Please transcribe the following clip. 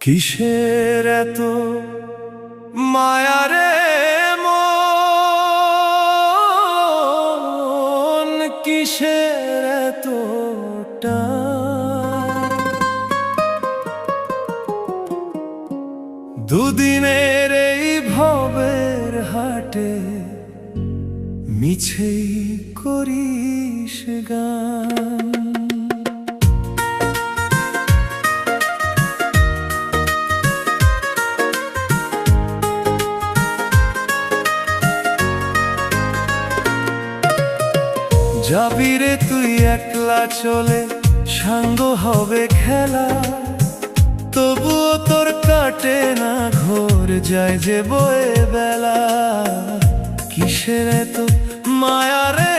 কিসের এত মায়া রে মন, কিসের এত টান? দুদিনের এই ভবের হাটে মিছেই করিস গান। যাবি রে তুই একলা চলে, সাঙ্গ হবে খেলা, তবুও তোর কাটে না ঘোর, যায় যে বয়ে বেলা। কিসের এত মায়া রে